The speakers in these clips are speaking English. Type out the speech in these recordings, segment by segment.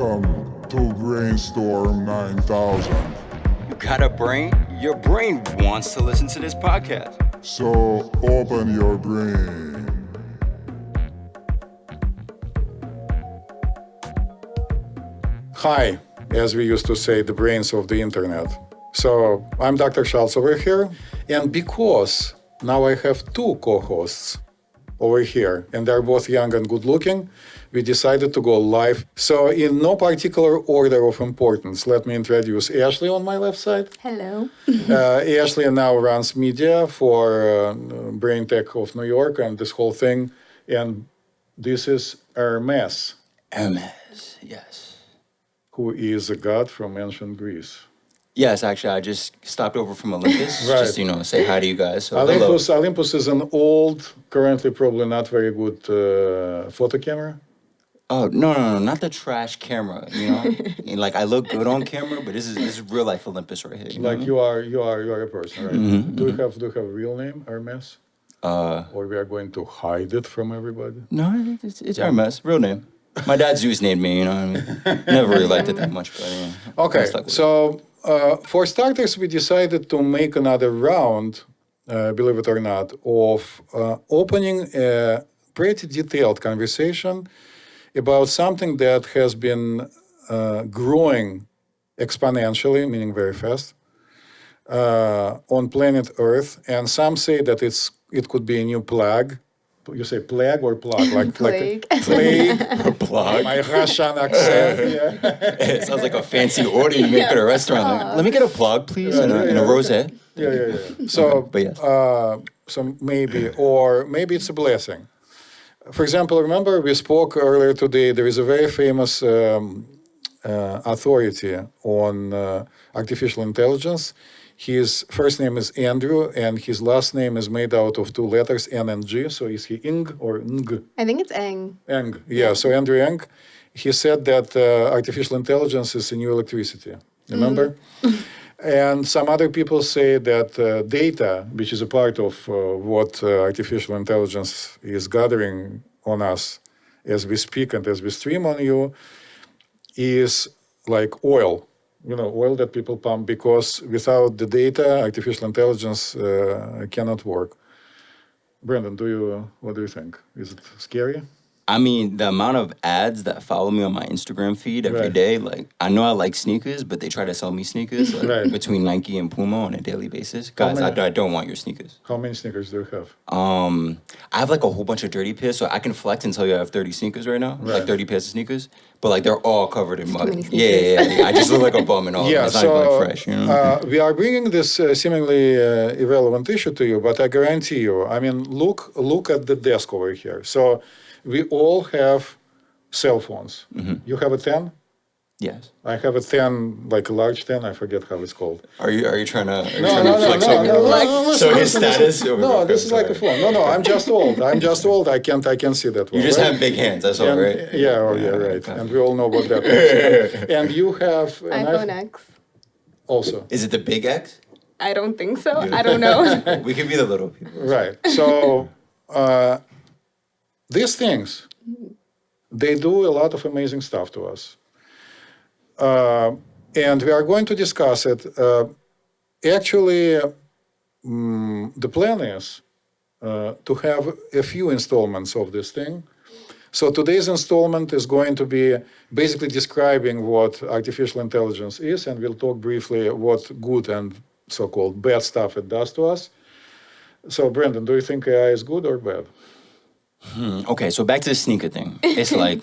Welcome to Brainstorm9000. You got a brain? Your brain wants to listen to this podcast. So open your brain. Hi, as we used to say, the brains of the internet. So I'm Dr. Schultz over here, and because now I have two co-hosts over here, and they're both young and good-looking, we decided to go live. So in no particular order of importance, let me introduce Ashley on my left side. Hello. Ashley now runs media for Brain Tech of New York and this whole thing. And this is Hermes, Hermes, yes. who is a god from ancient Greece. Yes, actually, I just stopped over from Olympus. Right. Just, say hi to you guys. So, Olympus is an old, currently probably not very good photo camera. Oh, no, not the trash camera, And, I look good on camera, but this is real life Olympus right here. You are a person, right? Mm-hmm, Do you have a real name, Hermes? Or we are going to hide it from everybody? No, it's Hermes, real name. My dad Zeus named me, Never really liked it that much, but Okay, so for starters, we decided to make another round, believe it or not, of opening a pretty detailed conversation about something that has been growing exponentially, meaning very fast, on planet Earth. And some say that it could be a new plague. You say plague or plug? Plague. Plague. Plug. My Russian accent. It sounds like a fancy order you make at a restaurant. Let me get a plug, please, and a rosé. Yeah. So, But yes. so maybe it's a blessing. For example, remember we spoke earlier today, there is a very famous authority on artificial intelligence. His first name is Andrew, and his last name is made out of two letters, N and G. So is he Ing or Ng? I think it's Eng. Eng, yeah. So Andrew Eng, he said that artificial intelligence is a new electricity. Remember? And some other people say that data, which is a part of what artificial intelligence is gathering on us as we speak and as we stream on you, is like oil. Oil that people pump, because without the data, artificial intelligence cannot work. Brendan, what do you think? Is it scary? I mean, the amount of ads that follow me on my Instagram feed every Right. day, I know I like sneakers, but they try to sell me sneakers Right. between Nike and Puma on a daily basis. Guys, many- I don't want your sneakers. How many sneakers do you have? I have a whole bunch of dirty pairs, so I can flex and tell you I have 30 sneakers right now, Right. 30 pairs of sneakers, but they're all covered in mud. many Yeah. I just look like a bum and all. Yeah, It's not so even fresh. we are bringing this seemingly irrelevant issue to you, but I guarantee you, look at the desk over here. So we all have cell phones. You have a 10? Yes. I have a 10, like a large 10. I forget how it's called. Are you trying to No, flex on me? listen, his status? No, this is like a phone. No, I'm just old. I can't see that well. You just right? have big hands, that's all, And, right? right. okay. And we all know what that means. And you have an iPhone X. also. Is it the big X? I don't think so. I don't know. We could be the little people. Right. So these things, they do a lot of amazing stuff to us. And we are going to discuss it. Actually, the plan is to have a few installments of this thing. So today's installment is going to be basically describing what artificial intelligence is, and we'll talk briefly what good and so-called bad stuff it does to us. So, Brendan, do you think AI is good or bad? Okay, so back to the sneaker thing. It's like,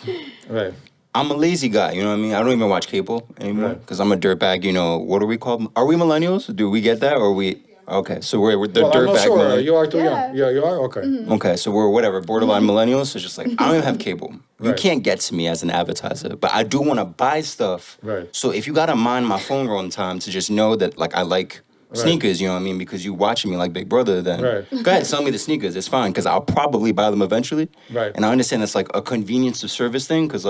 Right. I'm a lazy guy, you know what I mean? I don't even watch cable anymore Right. because I'm a dirtbag, what are we called? Are we millennials? Do we get that? Or we... Okay, so we're the Well, I'm dirtbag not sure. millennials. You are too Yeah. young. Yeah, you are? Okay. Okay, so we're whatever, borderline millennials. It's just like, I don't even have cable. You Right. can't get to me as an advertiser, but I do want to buy stuff. Right. So if you got to mind my phone all the time to just know that, I like sneakers, you know what I mean? Because you watching me like Big Brother, then Right. go ahead, sell me the sneakers. It's fine, because I'll probably buy them eventually. Right. And I understand it's like a convenience of service thing, because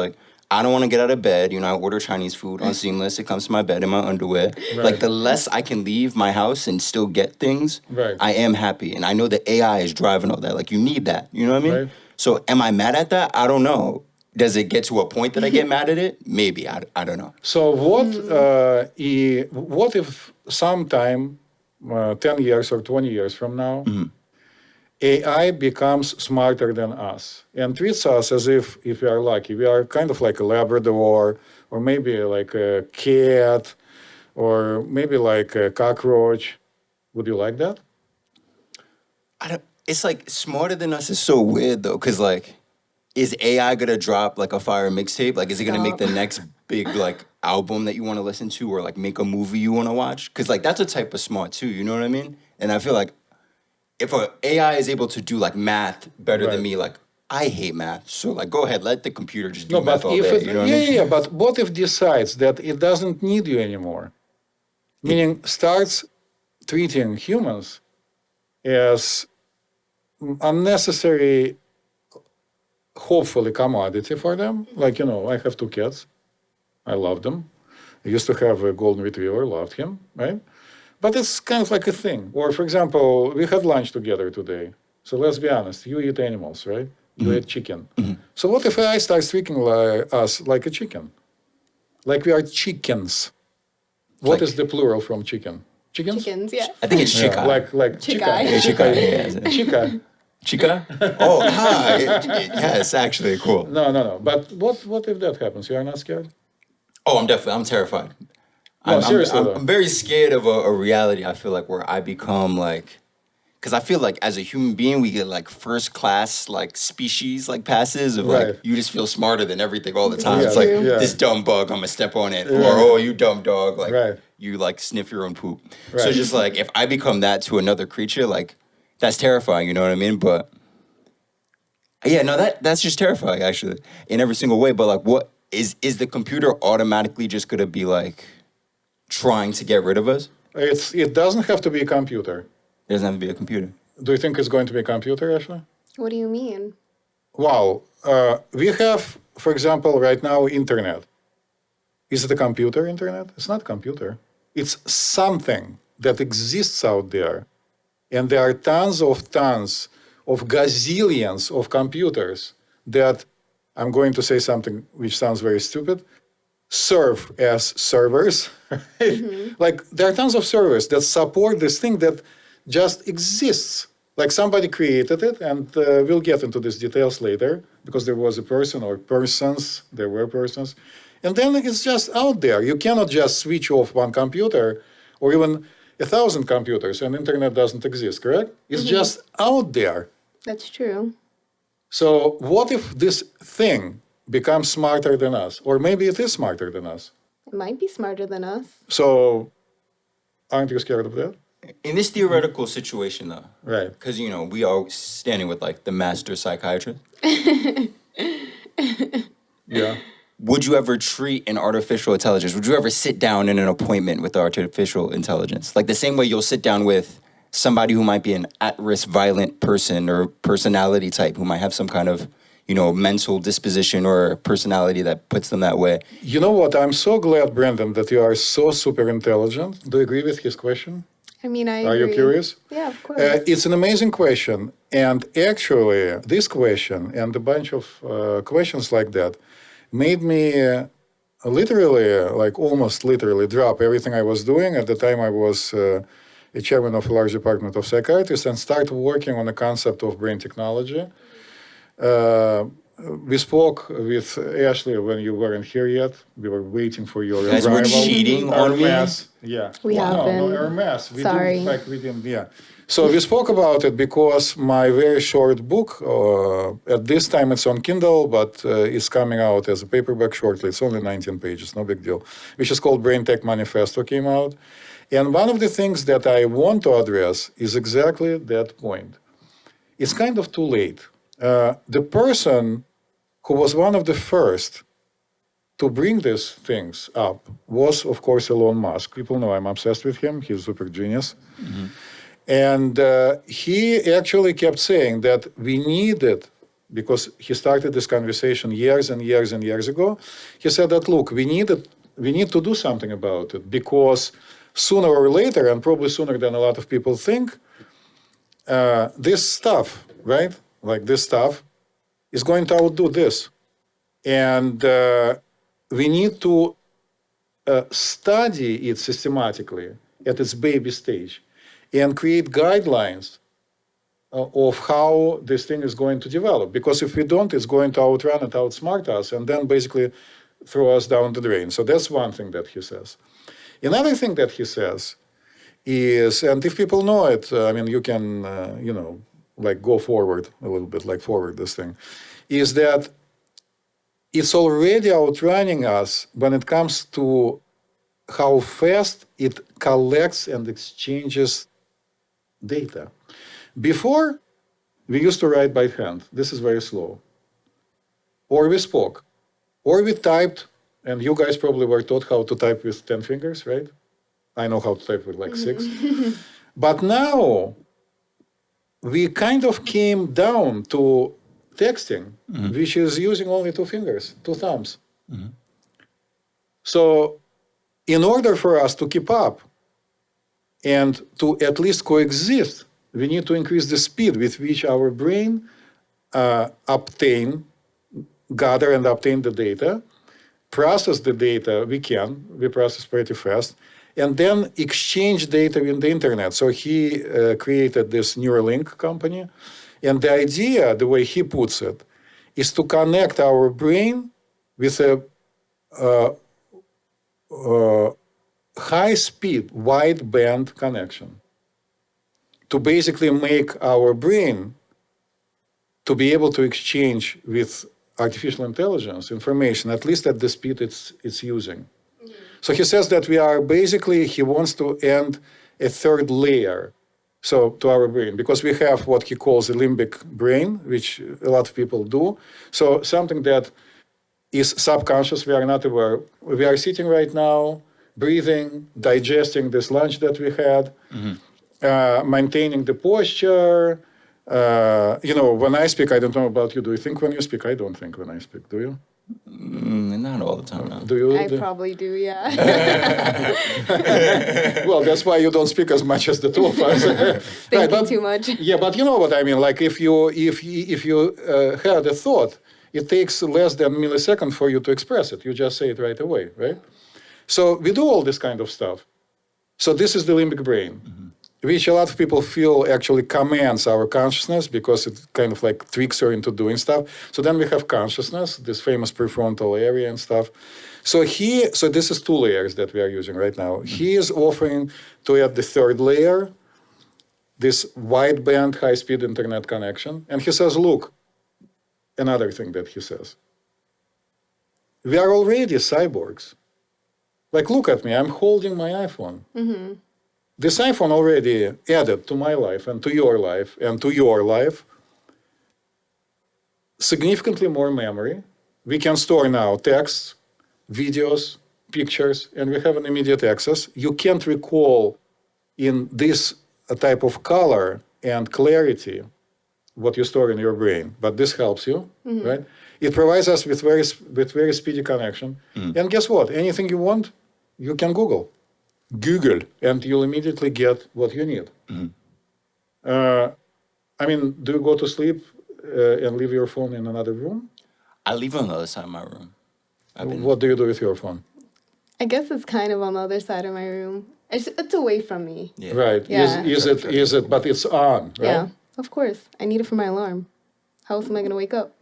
I don't want to get out of bed. I order Chinese food on Seamless. It comes to my bed in my underwear. Right. The less I can leave my house and still get things, Right. I am happy. And I know the AI is driving all that. You need that. You know what I mean? Right. So am I mad at that? I don't know. does it get to a point that I get mad at it? Maybe. I don't know. So what if sometime 10 years or 20 years from now, AI becomes smarter than us and treats us as if we are lucky. We are kind of like a Labrador, or maybe like a cat, or maybe like a cockroach. Would you like that? It's like smarter than us is so weird though, because like, is AI gonna drop like a fire mixtape? Like, is it gonna make the next big like album that you want to listen to, or like make a movie you want to watch? Because like that's a type of smart too. You know what I mean? And I feel like if a AI is able to do like math better than me, like I hate math, so like go ahead, let the computer just do math all day. You know what I mean? Yeah. But what if decides that it doesn't need you anymore? Meaning starts treating humans as unnecessary, hopefully, commodity for them. Like, I have 2 cats. I love them. I used to have a golden retriever, loved him, right? But it's kind of like a thing. Or, for example, we had lunch together today. So let's be honest, you eat animals, right? You eat chicken. So what if I start treating us like a chicken? Like we are chickens. What is the plural from chicken? Chickens? Chickens, yeah. I think it's chica. Like Chica. chica. Yeah, Chica. Chica? Oh, yeah, it's actually cool. No. But what if that happens? You are not scared? Oh, I'm terrified. No, seriously though. I'm very scared of a reality, I feel like, where I become like, because I feel like as a human being, we get like first class like species like passes of like, you just feel smarter than everything all the time. It's like, this dumb bug, I'm gonna step on it. Or, oh, you dumb dog, like you like sniff your own poop. So just like, if I become that to another creature, like that's terrifying, you know what I mean? But yeah, no, that's just terrifying actually in every single way. But like, what is the computer automatically just gonna be like trying to get rid of us? It doesn't have to be a computer. It doesn't have to be a computer. Do you think it's going to be a computer, Ashley? What do you mean? Wow. We have, for example, right now, internet. Is it a computer, internet? It's not a computer. It's something that exists out there. And there are tons of gazillions of computers that, I'm going to say something which sounds very stupid, serve as servers. Like, there are tons of servers that support this thing that just exists. Like somebody created it, and we'll get into these details later, because there was a person or persons, there were persons. And then it's just out there. You cannot just switch off one computer or even 1,000 computers and internet doesn't exist, correct? It's just out there. That's true. So what if this thing becomes smarter than us? Or maybe it is smarter than us. It might be smarter than us. So aren't you scared of that? In this theoretical situation, though, Right. because, we are standing with, like, the master psychiatrist. Yeah. Would you ever treat an artificial intelligence? Would you ever sit down in an appointment with artificial intelligence? Like the same way you'll sit down with somebody who might be an at-risk violent person or personality type who might have some kind of, mental disposition or personality that puts them that way. You know what? I'm so glad, Brandon, that you are so super intelligent. Do you agree with his question? I mean, I Are you agree. curious? Yeah, of course. It's an amazing question. And actually, this question and a bunch of questions like that made me literally, like almost literally, drop everything I was doing. At the time, I was a chairman of a large department of psychiatrists and start working on the concept of brain technology. We spoke with Ashley when you weren't here yet. We were waiting for your You guys arrival. were cheating on me? Yeah. We have been. No, our mess. Sorry. We didn't, yeah. So we spoke about it because my very short book, at this time it's on Kindle, but it's coming out as a paperback shortly. It's only 19 pages, no big deal, which is called Brain Tech Manifesto, came out. And one of the things that I want to address is exactly that point. It's kind of too late. The person who was one of the first to bring these things up was, of course, Elon Musk. People know I'm obsessed with him. He's a super genius. And he actually kept saying that we needed, because he started this conversation years and years and years ago, he said that, look, we need to do something about it, because sooner or later, and probably sooner than a lot of people think, this stuff, right? Like this stuff is going to outdo this. And we need to study it systematically at its baby stage and create guidelines of how this thing is going to develop. Because if we don't, it's going to outrun and outsmart us and then basically throw us down the drain. So that's one thing that he says. Another thing that he says is, and if people know it, I mean, you can, like go forward a little bit, like forward this thing, is that it's already outrunning us when it comes to how fast it collects and exchanges data. Before, we used to write by hand. This is very slow. Or we spoke. Or we typed, and you guys probably were taught how to type with 10 fingers, right? I know how to type with like 6. But now, we kind of came down to texting, which is using only 2 fingers, 2 thumbs. So, in order for us to keep up and to at least coexist, we need to increase the speed with which our brain gather and obtain the data, process the data we process pretty fast, and then exchange data in the internet. So he created this Neuralink company, and the idea, the way he puts it, is to connect our brain with a high-speed, wide-band connection to basically make our brain to be able to exchange with artificial intelligence information, at least at the speed it's using. So he says that he wants to end a third layer to our brain, because we have what he calls a limbic brain, which a lot of people do. So something that is subconscious, we are not aware. We are sitting right now, breathing, digesting this lunch that we had, maintaining the posture. When I speak, I don't know about you. Do you think when you speak? I don't think when I speak. Do you? Not all the time, no. Do you? I probably do, yeah. Well, that's why you don't speak as much as the two of us. Thinking too much. Yeah, but you know what I mean. Like if you had a thought, it takes less than a millisecond for you to express it. You just say it right away, right? So we do all this kind of stuff. So this is the limbic brain, which a lot of people feel actually commands our consciousness because it kind of like tricks her into doing stuff. So then we have consciousness, this famous prefrontal area and stuff. So this is 2 layers that we are using right now. He is offering to add the third layer, this wideband high-speed internet connection. And he says, look, another thing that he says, we are already cyborgs. Like, look at me, I'm holding my iPhone. This iPhone already added to my life and to your life and to your life significantly more memory. We can store now texts, videos, pictures, and we have an immediate access. You can't recall in this type of color and clarity what you store in your brain, but this helps you, right? It provides us with very speedy connection. And guess what? Anything you want, you can Google, and you'll immediately get what you need. I mean, do you go to sleep and leave your phone in another room? I leave it on the other side of my room. What do you do with your phone? I guess it's kind of on the other side of my room. It's away from me. Yeah. Right. Yeah. Is it, but it's on, right? Yeah, of course. I need it for my alarm. How else am I going to wake up?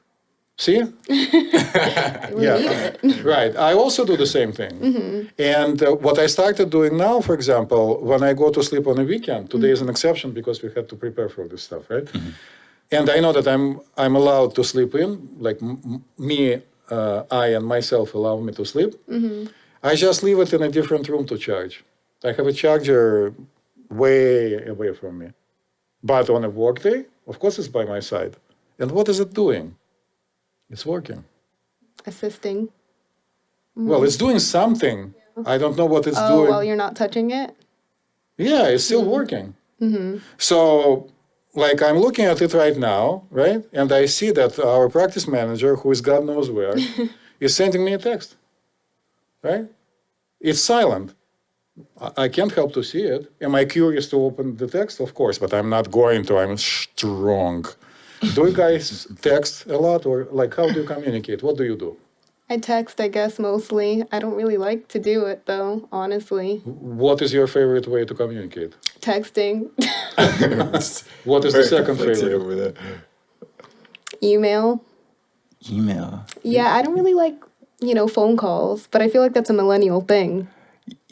See? I really need it. Right. I also do the same thing. And what I started doing now, for example, when I go to sleep on a weekend, today is an exception because we had to prepare for this stuff, right? And I know that I'm allowed to sleep in, like I and myself allow me to sleep. I just leave it in a different room to charge. I have a charger way away from me. But on a work day, of course it's by my side. And what is it doing? It's working. Assisting. Well, it's doing something. I don't know what it's doing. Oh, well, you're not touching it? Yeah, it's still working. So, like, I'm looking at it right now, right? And I see that our practice manager, who is God knows where, is sending me a text, right? It's silent. I can't help to see it. Am I curious to open the text? Of course, but I'm not going to. I'm strong. Do you guys text a lot, or like how do you communicate? What do you do? I text, I guess, mostly. I don't really like to do it, though, honestly. What is your favorite way to communicate? Texting, What is the Very second conflicted favorite? over there. email. Email. Yeah, I don't really like, phone calls, but I feel like that's a millennial thing.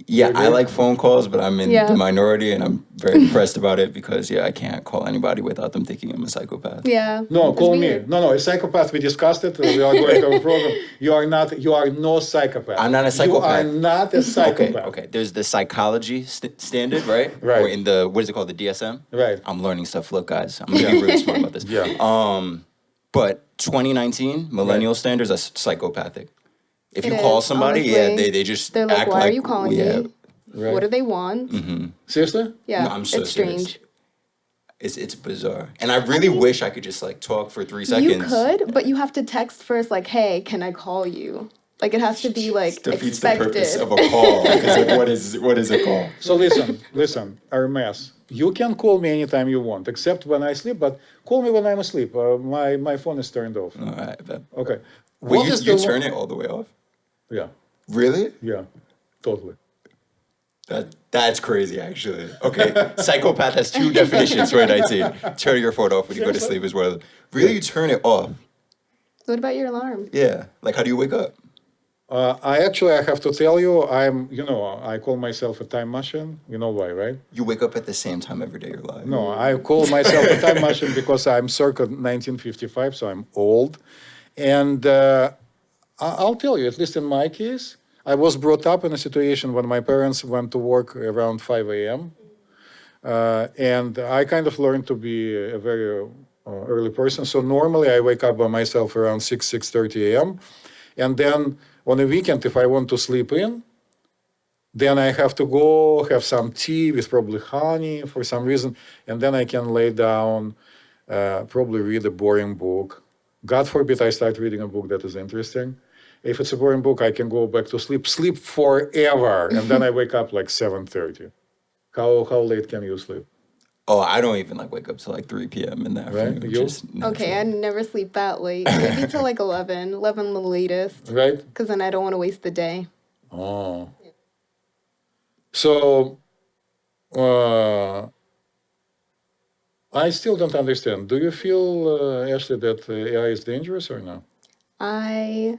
Yeah, I Really? like phone calls, but I'm in the Yeah. minority, and I'm very depressed about it because I can't call anybody without them thinking I'm a psychopath. Yeah. No, it's call me. weird. No, a psychopath. We discussed it. We are going to our program. You are not. You are no psychopath. I'm not a You are psychopath. not a Okay, psychopath. okay. There's the psychology standard, right? Right. Or in the, what is it called, the DSM? Right. I'm learning stuff. Look, guys, I'm gonna be really smart about this. Yeah. But 2019 millennial standards are psychopathic. If It you call is, somebody, honestly. they just They're like, act why like are you calling we have. me? Right. What do they want? Seriously? Yeah, No, I'm so it's serious. strange. It's bizarre, and I really wish I could just like talk for 3 seconds. You could, but you have to text first, like, hey, can I call you? Like, it has to be, like, Defeats expected. the purpose of a call. Because like, what is a call? So listen, Hermes. You can call me anytime you want, except when I sleep. But call me when I'm asleep. My phone is turned off. All right, but Okay. wait, What you, is you the turn it all the way off? Yeah. Really? Yeah. Totally. That's crazy, actually. Okay, psychopath has 2 definitions for 19. Turn your phone off when you go to sleep as well. Really, you turn it off? What about your alarm? Yeah. Like, how do you wake up? I have to tell you, I call myself a time machine. You know why, right? You wake up at the same time every day of your life. No, I call myself a time machine because I'm circa 1955, so I'm old. And I'll tell you, at least in my case, I was brought up in a situation when my parents went to work around 5 a.m. And I kind of learned to be a very early person. So normally I wake up by myself around 6:30 a.m. And then on a weekend, if I want to sleep in, then I have to go have some tea with probably honey for some reason, and then I can lay down, probably read a boring book. God forbid I start reading a book that is interesting. If it's a boring book, I can go back to sleep forever, and then I wake up like 7:30. How late can you sleep? Oh, I don't even like wake up till like 3 p.m. in the afternoon. You? Just Okay, I never sleep that late. Maybe till like 11 the latest. Right? Because then I don't want to waste the day. Oh. So, I still don't understand. Do you feel, Ashley, that AI is dangerous or no? I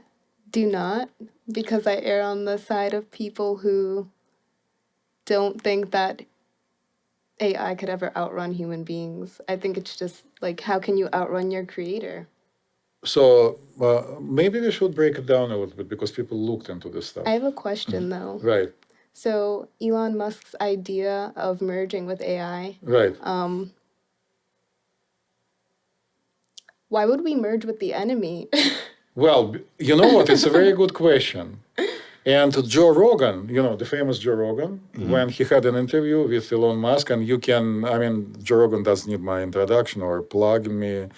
do not, because I err on the side of people who don't think that AI could ever outrun human beings. I think it's just like, how can you outrun your creator? So maybe we should break it down a little bit because people looked into this stuff. I have a question though. Right, So Elon Musk's idea of merging with AI, right. why would we merge with the enemy? Well, you know what? It's a very good question. And Joe Rogan, the famous Joe Rogan, when he had an interview with Elon Musk, and Joe Rogan doesn't need my introduction or plugging me.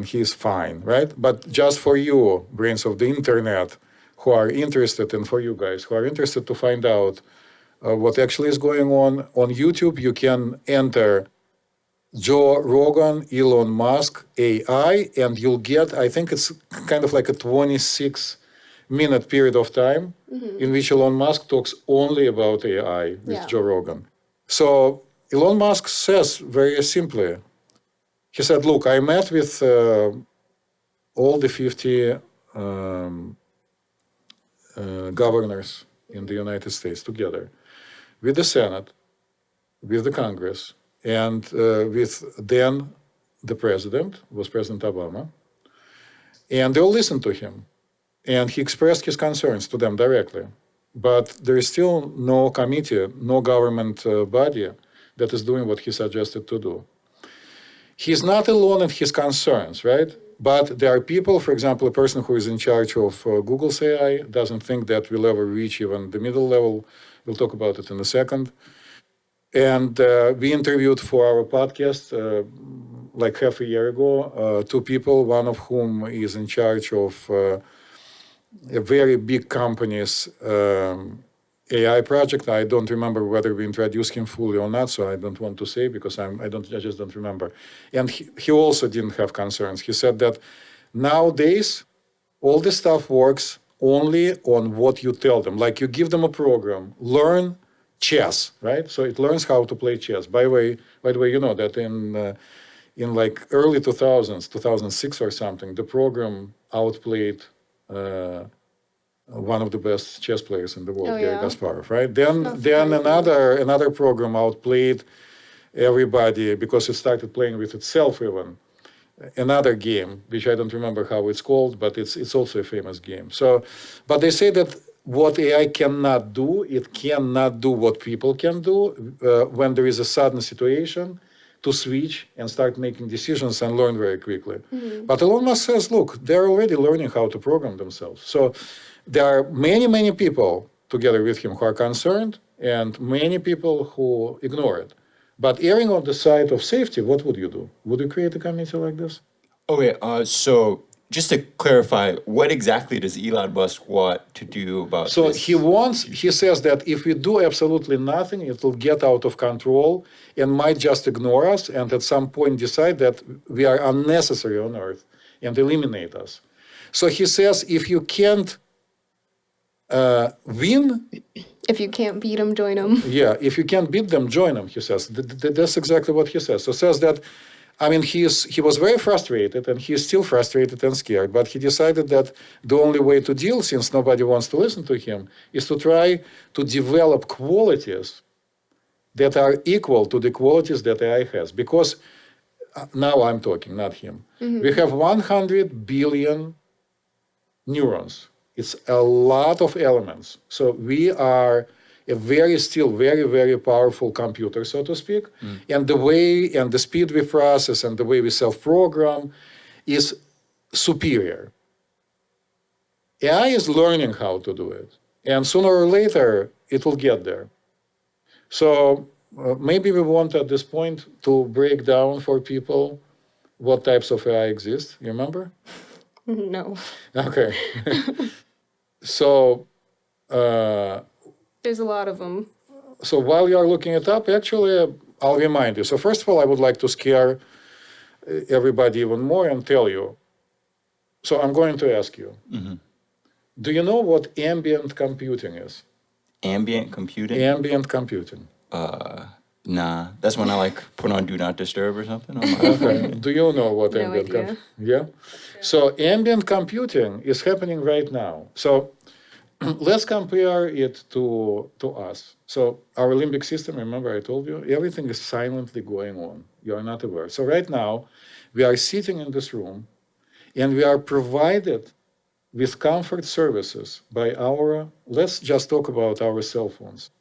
He's fine, right? But just for you, brains of the internet, who are interested, and for you guys who are interested to find out what actually is going on YouTube, you can enter Joe Rogan, Elon Musk, AI, and you'll get, I think it's kind of like a 26-minute period of time in which Elon Musk talks only about AI with Joe Rogan. So Elon Musk says very simply, he said, look, I met with all the 50 governors in the United States together, with the Senate, with the Congress, and with then the president, was President Obama, and they all listened to him. And he expressed his concerns to them directly. But there is still no committee, no government body that is doing what he suggested to do. He's not alone in his concerns, right? But there are people, for example, a person who is in charge of Google's AI doesn't think that we'll ever reach even the middle level. We'll talk about it in a second. And we interviewed for our podcast like half a year ago 2 people, one of whom is in charge of a very big company's AI project. I don't remember whether we introduced him fully or not, so I don't want to say because I just don't remember. And he also didn't have concerns. He said that nowadays all this stuff works only on what you tell them. Like you give them a program, learn chess, right? So it learns how to play chess. By the way, you know that in like early 2000s, 2006 or something, the program outplayed one of the best chess players in the world, Oh, Garry yeah? Kasparov, right? Then Not then surprising. another program outplayed everybody because it started playing with itself even. Another game, which I don't remember how it's called, but it's also a famous game. So, but they say that what AI cannot do, it cannot do what people can do when there is a sudden situation to switch and start making decisions and learn very quickly. But Elon Musk says, look, they're already learning how to program themselves. So there are many, many people together with him who are concerned and many people who ignore it. But erring on the side of safety, what would you do? Would you create a committee like this? Okay, so just to clarify, what exactly does Elon Musk want to do about So this? he says that if we do absolutely nothing, it will get out of control and might just ignore us and at some point decide that we are unnecessary on Earth and eliminate us. So he says if you can't win, If you can't beat them, join them. yeah, if you can't beat them, join them, he says. That's exactly what he says. So says that, I mean, he was very frustrated and he's still frustrated and scared, but he decided that the only way to deal, since nobody wants to listen to him, is to try to develop qualities that are equal to the qualities that AI has. Because now I'm talking, not him. We have 100 billion neurons. It's a lot of elements. So we are still very, very powerful computer, so to speak. And the way and the speed we process and the way we self-program is superior. AI is learning how to do it. And sooner or later, it will get there. So maybe we want at this point to break down for people what types of AI exist. You remember? No. Okay. So, There's a lot of them. so while you are looking it up, actually, I'll remind you. So first of all, I would like to scare everybody even more and tell you. So I'm going to ask you, do you know what ambient computing is? Ambient computing? Ambient computing. Nah, that's when I like put on Do Not Disturb or something. On my Okay. Do you know what No ambient idea. Yeah. So ambient computing is happening right now. So let's compare it to us. So our limbic system, remember I told you, everything is silently going on. You are not aware. So right now, we are sitting in this room and we are provided with comfort services by let's just talk about our cell phones.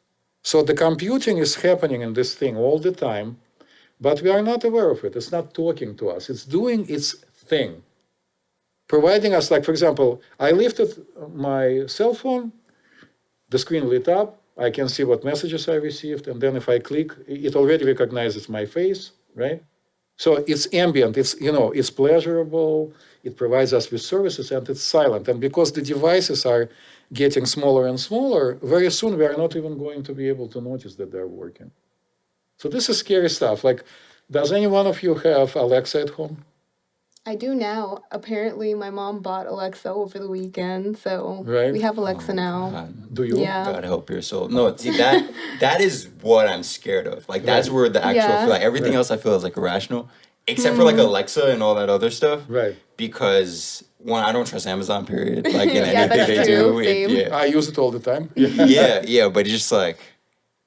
So the computing is happening in this thing all the time, but we are not aware of it. It's not talking to us. It's doing its thing. Providing us, like, for example, I lifted my cell phone, the screen lit up, I can see what messages I received, and then if I click, it already recognizes my face, right? So it's ambient, it's pleasurable, it provides us with services, and it's silent. And because the devices are getting smaller and smaller, very soon we are not even going to be able to notice that they're working. So this is scary stuff. Like, does any one of you have Alexa at home? I do now. Apparently, my mom bought Alexa over the weekend, so Right. we have Alexa now. God, Do you? Yeah. God help your soul. No, see that is what I'm scared of. Like that's Right. where the actual Yeah. like everything Right. else I feel is like irrational, except for like Alexa and all that other stuff. Right. Because one, I don't trust Amazon. Period. Like in Yeah, anything that's they true. do. Same. Yeah. I use it all the time. Yeah, but it's just like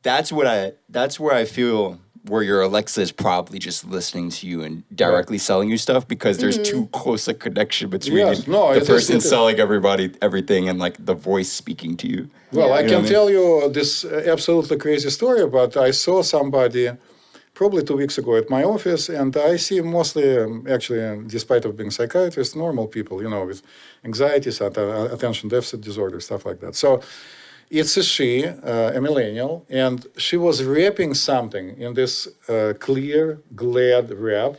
that's where I feel where your Alexa is probably just listening to you and directly selling you stuff because there's too close a connection between Yes, no, the it is- person it is. selling everybody everything and like the voice speaking to you. Well, I You know can what I mean? tell you this absolutely crazy story, but I saw somebody probably 2 weeks ago at my office, and I see mostly, actually, despite of being psychiatrists, normal people, with anxieties, attention deficit disorder, stuff like that. So it's a millennial, and she was wrapping something in this clear Glad wrap,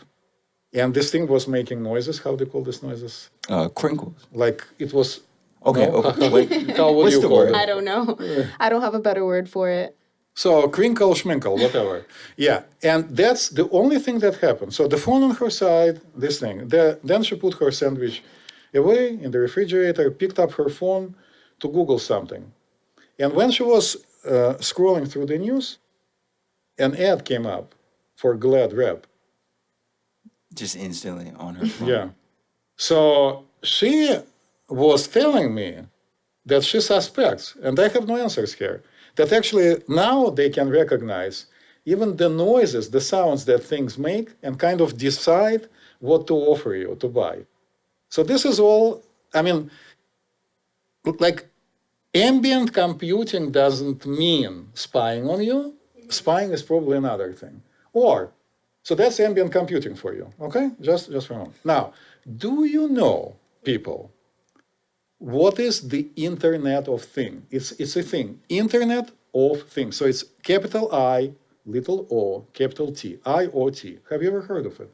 and this thing was making noises. How do you call these noises? Crinkles. Like it was. Okay, No? okay. Wait, How would what's you the call word? it? I don't know. I don't have a better word for it. So crinkle, schminkle, whatever. Yeah, and that's the only thing that happened. So the phone on her side, this thing. Then she put her sandwich away in the refrigerator, picked up her phone to Google something. And when she was scrolling through the news, an ad came up for Glad Wrap. Just instantly on her phone. Yeah. So she was telling me that she suspects, and I have no answers here, that actually now they can recognize even the noises, the sounds that things make, and kind of decide what to offer you to buy. So this is all, I mean, like ambient computing doesn't mean spying on you. Spying is probably another thing. Or, so that's ambient computing for you, okay? Just for a moment. Now, do you know, people, what is the Internet of Things? It's a thing, Internet of Things. So it's capital I, little o, capital T, IoT. Have you ever heard of it?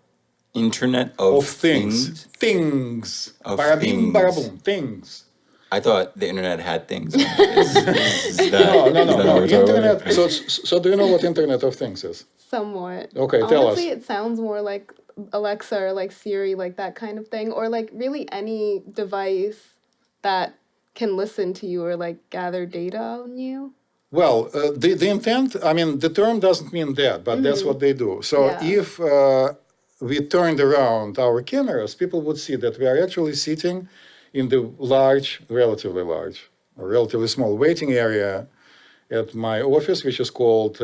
Internet of Things. Things. Of Barabim, things. baraboom, things. I thought the internet had things on it. Is that, No. Internet. So do you know what Internet of Things is? Somewhat. Okay, tell us. Honestly, it sounds more like Alexa or like Siri, like that kind of thing, or like really any device that can listen to you or like gather data on you. Well, the intent, I mean, the term doesn't mean that, but that's what they do. So Yeah. if we turned around our cameras, people would see that we are actually sitting in the relatively large, or relatively small waiting area at my office, which is called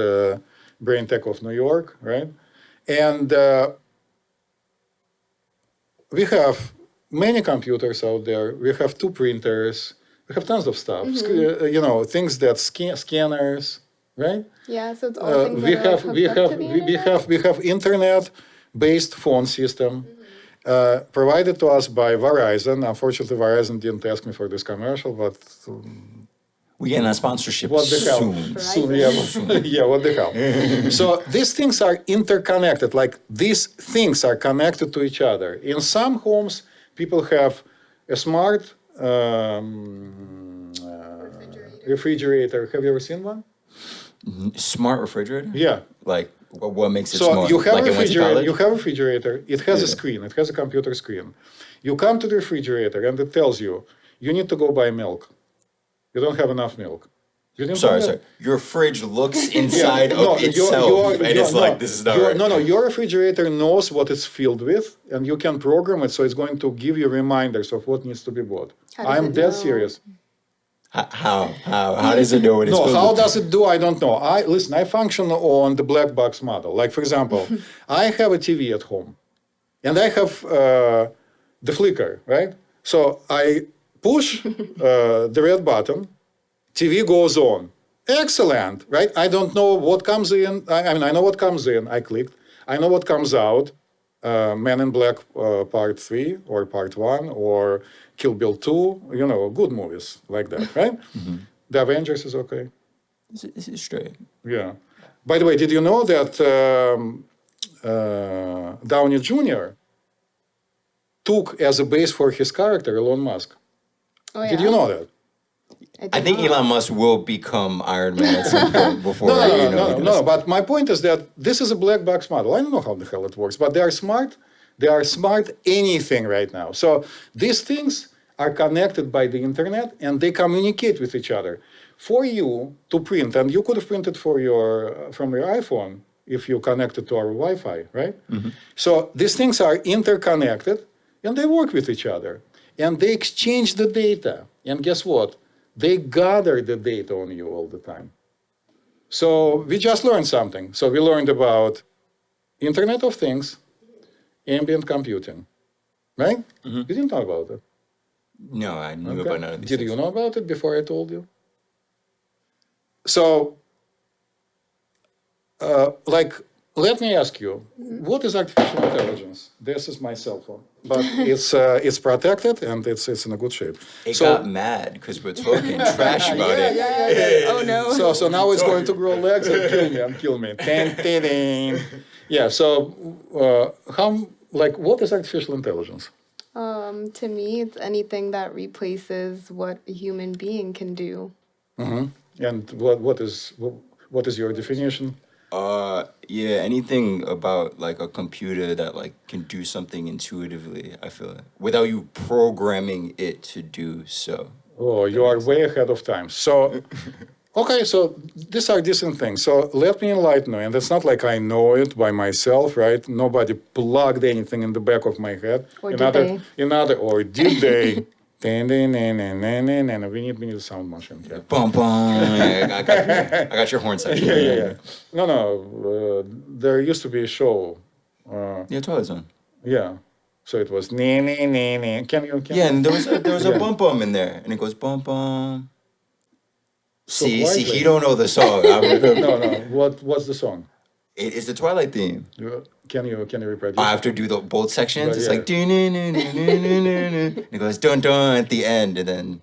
Brain Tech of New York, right? And we have many computers out there. We have 2 printers. We have tons of stuff. Things that scanners, right? Yeah, so it's all things that are hooked up to the internet? We have internet-based phone system provided to us by Verizon. Unfortunately, Verizon didn't ask me for this commercial, but we getting a sponsorship what the hell? soon. Yeah, what the hell? So these things are interconnected. Like these things are connected to each other. In some homes, people have a smart refrigerator. Have you ever seen one? Smart refrigerator? Yeah. Like, what makes it So smart? you have Like a it went to refrigerator. college? You have a refrigerator. It has a screen. It has a computer screen. You come to the refrigerator and it tells you you need to go buy milk. You don't have enough milk. You didn't know that? Sorry. Your fridge looks inside of itself, and it's like, this is not right. No, your refrigerator knows what it's filled with, and you can program it so it's going to give you reminders of what needs to be bought. How does I'm it dead know? serious. How does it know what it's No, filled how with? does it do? I don't know. I function on the black box model. Like, for example, I have a TV at home, and I have the flicker, right? So I push the red button, TV goes on. Excellent, right? I don't know what comes in. I mean, I know what comes in. I clicked. I know what comes out. Men in Black Part 3 or Part 1 or Kill Bill 2, good movies like that, right? The Avengers is okay. This is straight. Yeah. By the way, did you know that Downey Jr. took as a base for his character Elon Musk? Oh, yeah? Did you know that? I think Elon Musk will become Iron Man at some point before No. But my point is that this is a black box model. I don't know how the hell it works, but they are smart. They are smart anything right now. So these things are connected by the internet and they communicate with each other. For you to print, and you could have printed from your iPhone if you connected to our Wi-Fi, right? So these things are interconnected and they work with each other. And they exchange the data. And guess what? They gather the data on you all the time. So we just learned something. So we learned about Internet of Things, ambient computing, right? You didn't know about it. No, I knew about none of these Did things. you know about it before I told you? So, let me ask you, what is artificial intelligence? This is my cell phone, but it's protected and it's in a good shape. It got mad because we're talking trash about it. Yeah. Oh, no. So now it's going to grow legs and kill me. Yeah. So what is artificial intelligence? To me, it's anything that replaces what a human being can do. And what is your definition? Yeah, anything about like a computer that like can do something intuitively, I feel like, without you programming it to do so. Oh, you are way ahead of time. So, okay, so these are decent things. So let me enlighten you. And it's not like I know it by myself, right? Nobody plugged anything in the back of my head. Or did they? Or did they? And we need a sound machine here. Bum bum. Yeah, I got your horn section. Yeah. No. There used to be a show. Yeah, Twilight Zone. Yeah. So it was nee. Can you? Yeah, and there was a bum bum in there, and it goes bum bum. So See, quietly. he don't know the song. No. What's the song? It is the Twilight theme. Can you reproduce? I have to do both sections. But It's yeah. like and it goes dun dun at the end, and then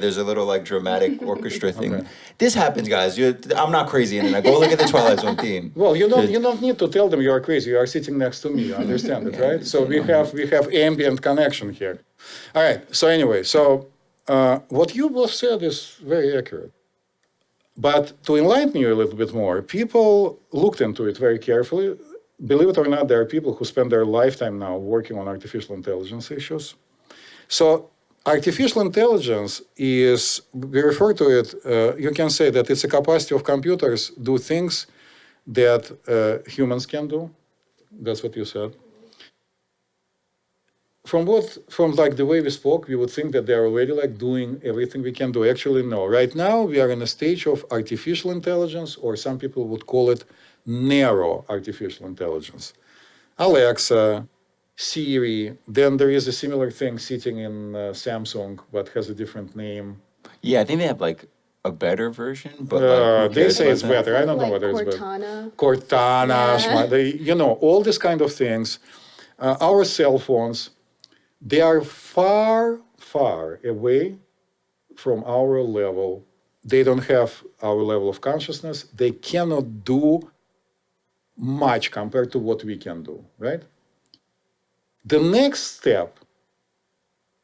there's a little like dramatic orchestra thing. Okay. This happens, guys. I'm not crazy, and then I go look at the Twilight Zone theme. Well, you don't need to tell them you are crazy. You are sitting next to me. You understand it, right? So we have ambient connection here. All right. So anyway, what you both said is very accurate. But to enlighten you a little bit more, people looked into it very carefully. Believe it or not, there are people who spend their lifetime now working on artificial intelligence issues. So artificial intelligence is, we refer to it, you can say that it's a capacity of computers do things that humans can do. That's what you said. From like the way we spoke, we would think that they're already like doing everything we can do. Actually, no. Right now, we are in a stage of artificial intelligence, or some people would call it narrow artificial intelligence. Alexa, Siri, then there is a similar thing sitting in Samsung, but has a different name. Yeah, I think they have like a better version, but like, who They cares say about it's that? better. I don't know Like whether it's better. Cortana. Cortana, Yeah. all these kind of things. Our cell phones, they are far, far away from our level. They don't have our level of consciousness. They cannot do much compared to what we can do, right? The next step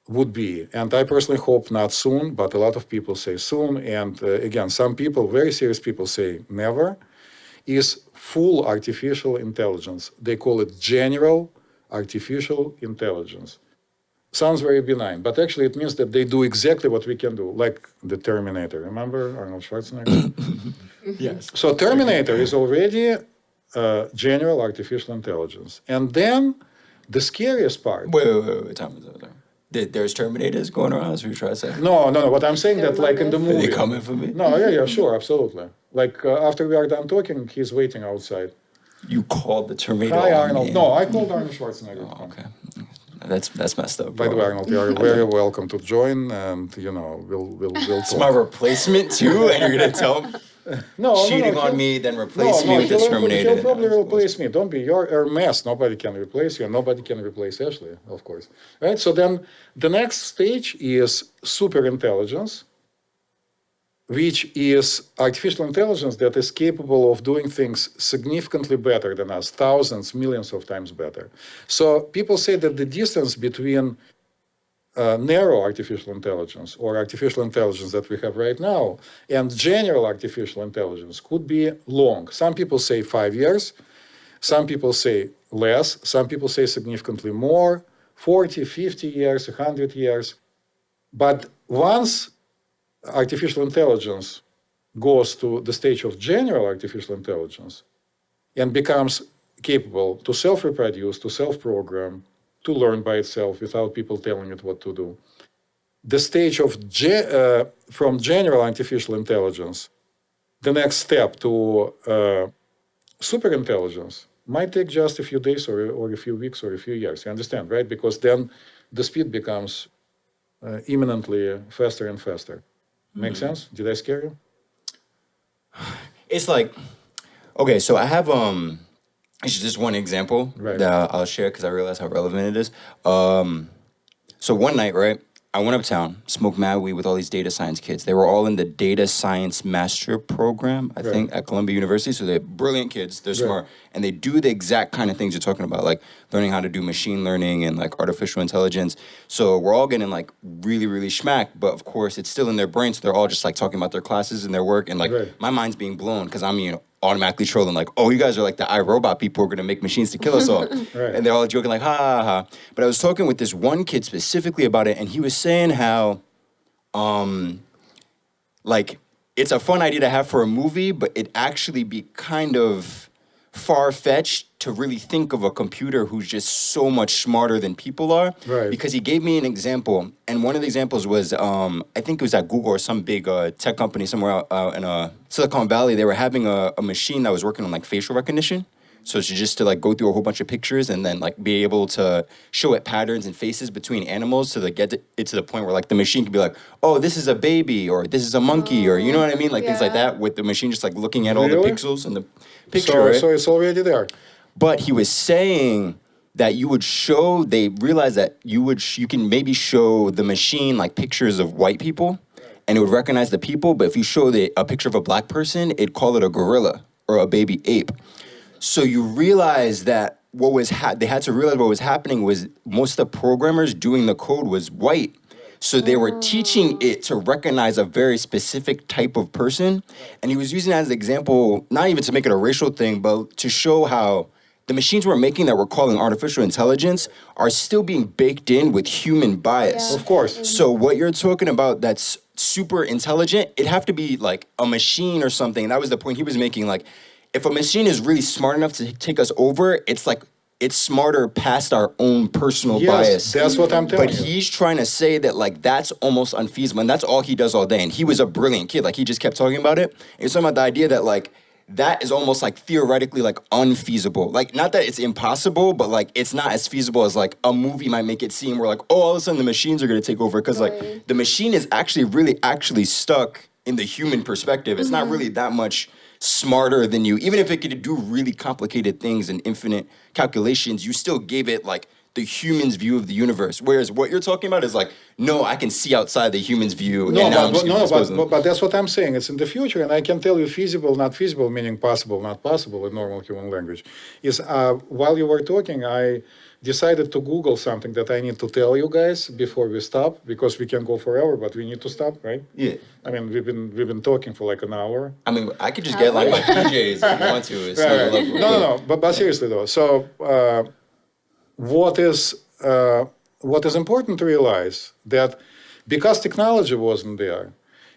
would be, and I personally hope not soon, but a lot of people say soon, and again, some people, very serious people, say never, is full artificial intelligence. They call it general artificial intelligence. Sounds very benign, but actually it means that they do exactly what we can do, like the Terminator. Remember Arnold Schwarzenegger? Yes. So Terminator is already general artificial intelligence. And then the scariest part. Wait. Time. There's Terminators going around, as we try to say. No. What I'm saying They're that like in the among Are movie. they coming for me? No, yeah, sure, absolutely. Like after we are done talking, he's waiting outside. You called the Terminator. Hi, on Arnold. me. No, I called Arnold Schwarzenegger. Oh, okay. That's messed up. By the way, Arnold, you are very welcome to join, and we'll It's talk. my replacement too, and you're gonna tell him cheating on me, then replace me with the Terminator. He'll probably replace me. Don't be. You're a mess. Nobody can replace you. And nobody can replace Ashley, of course. Right? So then the next stage is super intelligence, which is artificial intelligence that is capable of doing things significantly better than us, thousands, millions of times better. So people say that the distance between narrow artificial intelligence or artificial intelligence that we have right now and general artificial intelligence could be long. Some people say 5 years, some people say less, some people say significantly more, 40, 50 years, 100 years. But once artificial intelligence goes to the stage of general artificial intelligence and becomes capable to self-reproduce, to self-program, to learn by itself without people telling it what to do. The stage of from general artificial intelligence, the next step to super intelligence might take just a few days or a few weeks or a few years. You understand, right? Because then the speed becomes imminently faster and faster. Make sense? Did I scare you? It's like, okay, so I have it's just one example that I'll share because I realize how relevant it is. So one night, right, I went uptown, smoked mad weed with all these data science kids. They were all in the data science master program, I think, at Columbia University. So they're brilliant kids, they're smart, and they do the exact kind of things you're talking about, like learning how to do machine learning and like artificial intelligence. So we're all getting like really, really smacked, but of course it's still in their brain. So they're all just like talking about their classes and their work, and like my mind's being blown because I'm, automatically trolling like, oh, you guys are like the iRobot people who are gonna make machines to kill us all. Right. And they're all joking like, ha ha ha. But I was talking with this one kid specifically about it, and he was saying how like it's a fun idea to have for a movie, but it actually be kind of far-fetched to really think of a computer who's just so much smarter than people are. Right. Because he gave me an example, and one of the examples was, I think it was at Google or some big tech company somewhere out in Silicon Valley. They were having a machine that was working on like facial recognition. So it's just to like go through a whole bunch of pictures and then like be able to show it patterns and faces between animals to get it to the point where like the machine can be like, oh, this is a baby or this is a monkey or you know what I mean? Like things like that with the machine just like looking at all the Really? pixels and the picture. So, right? so it's already there. But he was saying that you would show, they realized that you can maybe show the machine like pictures of white people and it would recognize the people, but if you show a picture of a black person, it'd call it a gorilla or a baby ape. So you realize that they had to realize what was happening was most of the programmers doing the code was white. So they were teaching it to recognize a very specific type of person. And he was using that as an example, not even to make it a racial thing, but to show how the machines we're making that we're calling artificial intelligence are still being baked in with human bias. Of course. So what you're talking about that's super intelligent, it'd have to be like a machine or something. And that was the point he was making. Like, if a machine is really smart enough to take us over, it's like it's smarter past our own personal bias. That's what I'm telling But you. he's trying to say that like that's almost unfeasible, and that's all he does all day. And he was a brilliant kid. Like he just kept talking about it. And he's talking about the idea that like that is almost like theoretically like unfeasible. Like not that it's impossible, but like it's not as feasible as like a movie might make it seem. Where like all of a sudden the machines are going to take over because like the machine is actually stuck in the human perspective. It's not really that much smarter than you. Even if it could do really complicated things and infinite calculations, you still gave it like the human's view of the universe. Whereas what you're talking about is like, no, I can see outside the human's view. But that's what I'm saying. It's in the future, and I can tell you feasible, not feasible, meaning possible, not possible in normal human language. Is while you were talking, I decided to Google something that I need to tell you guys before we stop, because we can go forever, but we need to stop, right? Yeah. I mean, we've been talking for like an hour. I mean, I could just get like my PJs if you want to. It's Right. No. But seriously though, so what is important to realize that because technology wasn't there,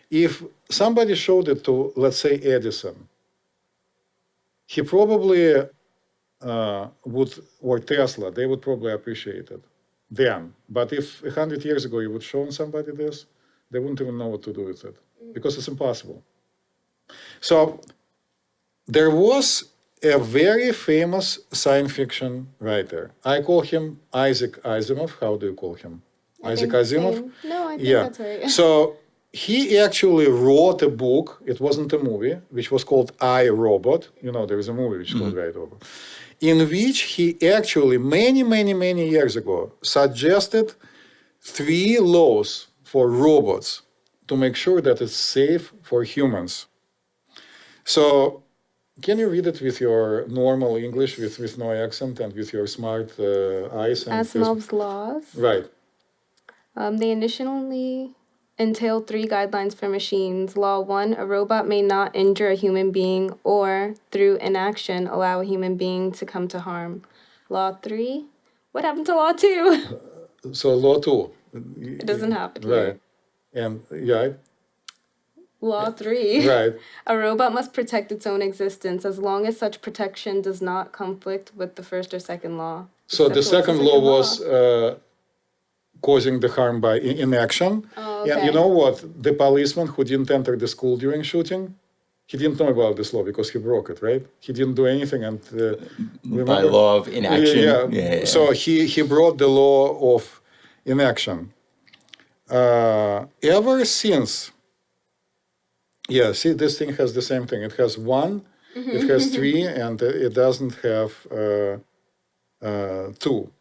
if somebody showed it to, let's say, Edison, he probably would, or Tesla, they would probably appreciate it then. But if 100 years ago you would show somebody this, they wouldn't even know what to do with it because it's impossible. So there was a very famous science fiction writer. I call him Isaac Asimov. How do you call him? Isaac Asimov? Same. No, I think that's right. So he actually wrote a book, it wasn't a movie, which was called I, Robot. You know, there is a movie which is called I, Robot, in which he actually, many years ago, suggested 3 laws for robots to make sure that it's safe for humans. So can you read it with your normal English, with no accent, and with your smart eyes? And Asimov's laws. Right. They initially entail 3 guidelines for machines. Law 1, a robot may not injure a human being or, through inaction, allow a human being to come to harm. Law 3, what happened to Law 2? So Law 2. It doesn't happen Right. here. And, yeah. Law 3, Right. a robot must protect its own existence as long as such protection does not conflict with the first or second law. So the Except what's second law was causing the harm by inaction. Oh, And you know what? The policeman who didn't enter the school during shooting, he didn't know about this law because he broke it, right? He didn't do anything, and by law of inaction. Yeah. So he brought the law of inaction. Ever since, yeah, see, this thing has the same thing. It has 1, it has 3, and it doesn't have 2.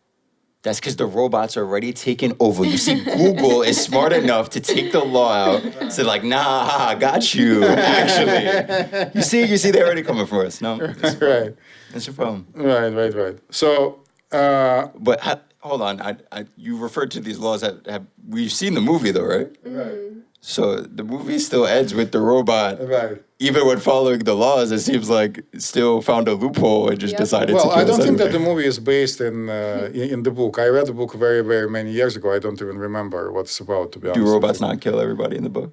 That's because the robots are already taken over. You see, Google is smart enough to take the law out. So like, nah, I got you, actually. You see, they're already coming for us. No, Right. That's your problem. Right. So, But hold on, you referred to these laws that we've seen the movie though, right? Right. So the movie still ends with the robot. Right. Even when following the laws, it seems like it still found a loophole and just Yep. decided to Well, kill I don't us think that anyway. the movie is based in the book. I read the book very, very many years ago. I don't even remember what it's about, to be honest. Do with robots you. not kill everybody in the book?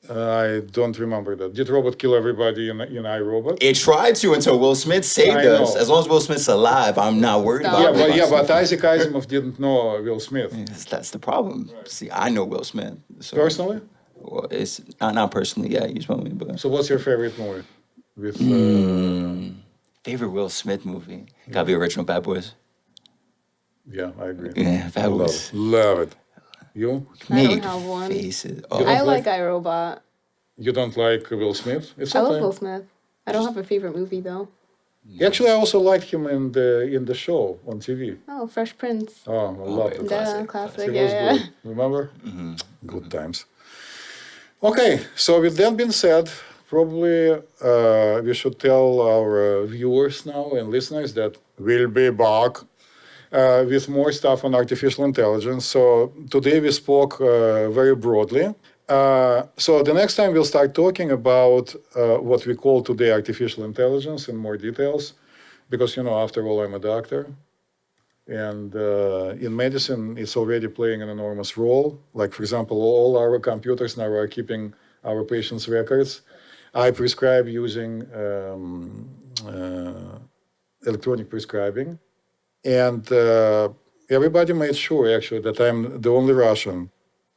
I don't remember that. Did robot kill everybody in iRobot? It tried to until Will Smith saved I us. know. As long as Will Smith's alive, I'm not worried Stop. about Yeah, robots. but Isaac Asimov didn't know Will Smith. That's the problem. See, I know Will Smith. So, Personally? well, it's not personally. Yeah, you told me, but So what's your favorite movie? With favorite Will Smith movie gotta be original Bad Boys. yeah, I agree. Yeah, Bad Love Boys. it. Love it. You? I don't Made have one. faces. You Oh, don't I like- like iRobot. You don't like Will Smith? It's I okay. love Will Smith. I don't have a favorite movie though. Actually, I also liked him in the show on TV. Oh, Fresh Prince. Oh, I love yeah. it. Classic. He Classic. was Yeah. good. Remember? Good times. Okay, so with that being said, probably we should tell our viewers now and listeners that we'll be back with more stuff on artificial intelligence. So today we spoke very broadly. So the next time we'll start talking about what we call today artificial intelligence in more details, because after all, I'm a doctor. And in medicine, it's already playing an enormous role. Like, for example, all our computers now are keeping our patients' records. I prescribe using electronic prescribing. And everybody made sure, actually, that I'm the only Russian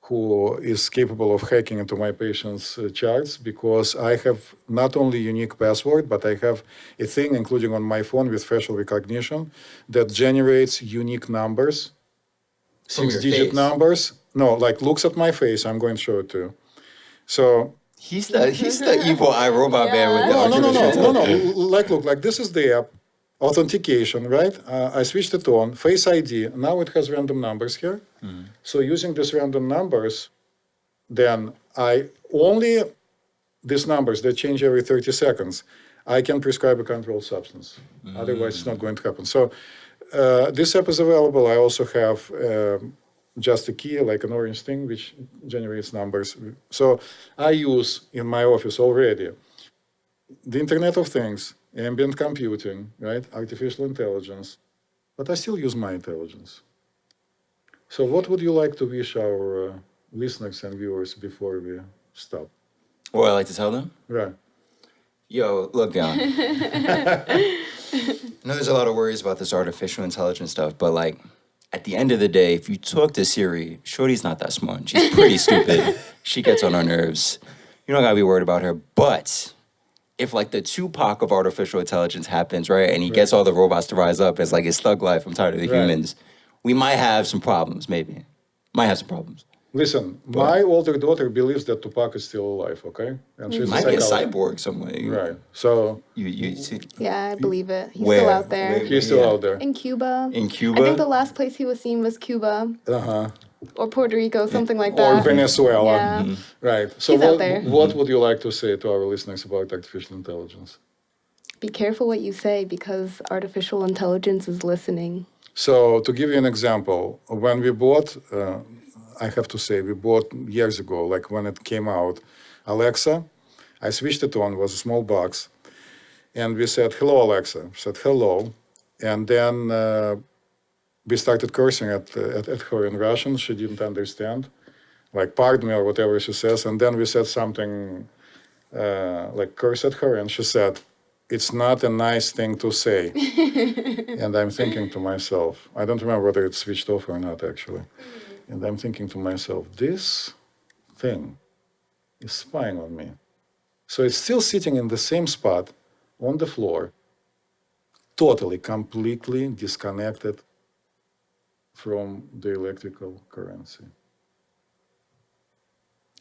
who is capable of hacking into my patients' charts, because I have not only unique password, but I have a thing, including on my phone with facial recognition, that generates unique numbers, From your 6-digit face? numbers. No, like looks at my face. I'm going to show it to you. So he's the evil iRobot man with the Yeah. no. artificial intelligence. Look, this is the app. Authentication, right? I switched it on. Face ID. Now it has random numbers here. So using these random numbers, then these numbers that change every 30 seconds, I can prescribe a controlled substance. Otherwise, it's not going to happen. So this app is available. I also have just a key, like an orange thing, which generates numbers. So I use in my office already the Internet of Things, ambient computing, right? Artificial intelligence. But I still use my intelligence. So what would you like to wish our listeners and viewers before we stop? What I like to tell them? Right. Yo, look, John. I know there's a lot of worries about this artificial intelligence stuff, but like, at the end of the day, if you talk to Siri, Shorty's not that smart. She's pretty stupid. She gets on our nerves. You don't gotta be worried about her. But if like the Tupac of artificial intelligence happens, right, and he gets all the robots to rise up, it's like his thug life, I'm tired of the Right. humans, we might have some problems, maybe. Might have some problems. Listen, my older daughter believes that Tupac is still alive, okay? And she's Might be a psychologist. cyborg somewhere. Right. So You see, Yeah, I believe it. He's Where? still out there. Where- he's still Yeah. out there. In Cuba. in Cuba. I think the last place he was seen was Cuba Uh-huh. or Puerto Rico, something like Or that. Venezuela. Yeah. Right. So He's out there. what would you like to say to our listeners about artificial intelligence? Be careful what you say because artificial intelligence is listening. So to give you an example, when we bought, I have to say, we bought years ago, like when it came out, Alexa, I switched it on, it was a small box, and we said, hello, Alexa. She said, hello. And then we started cursing at her in Russian. She didn't understand, like, pardon me or whatever she says. And then we said something like curse at her, and she said, it's not a nice thing to say. And I'm thinking to myself, I don't remember whether it's switched off or not, actually. And I'm thinking to myself, this thing is spying on me. So it's still sitting in the same spot on the floor, totally, completely disconnected from the electrical currency.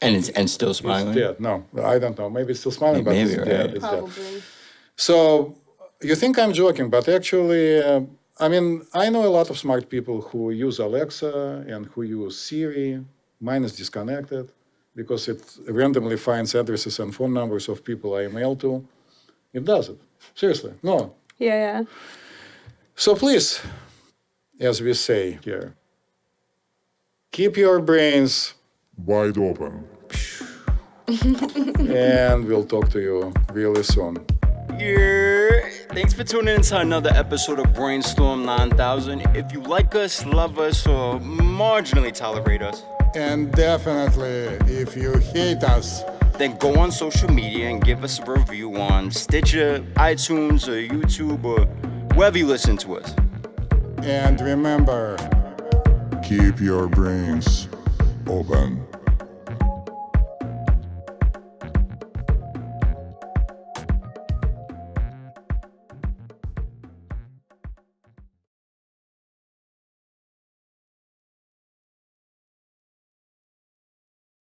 and still It's smiling. dead. No, I don't know. Maybe it's still smiling, but Maybe, it's right. dead. It's dead. Probably. So you think I'm joking, but actually, I mean, I know a lot of smart people who use Alexa and who use Siri. Mine is disconnected because it randomly finds addresses and phone numbers of people I mail to. It does it. Seriously, no. Yeah. So please, as we say here, keep your brains Wide open. And we'll talk to you really soon. Yeah. Thanks for tuning in to another episode of Brainstorm 9000. If you like us, love us, or marginally tolerate us, And definitely, if you hate us, then go on social media and give us a review on Stitcher, iTunes, or YouTube, or wherever you listen to us. and remember, keep your brains open.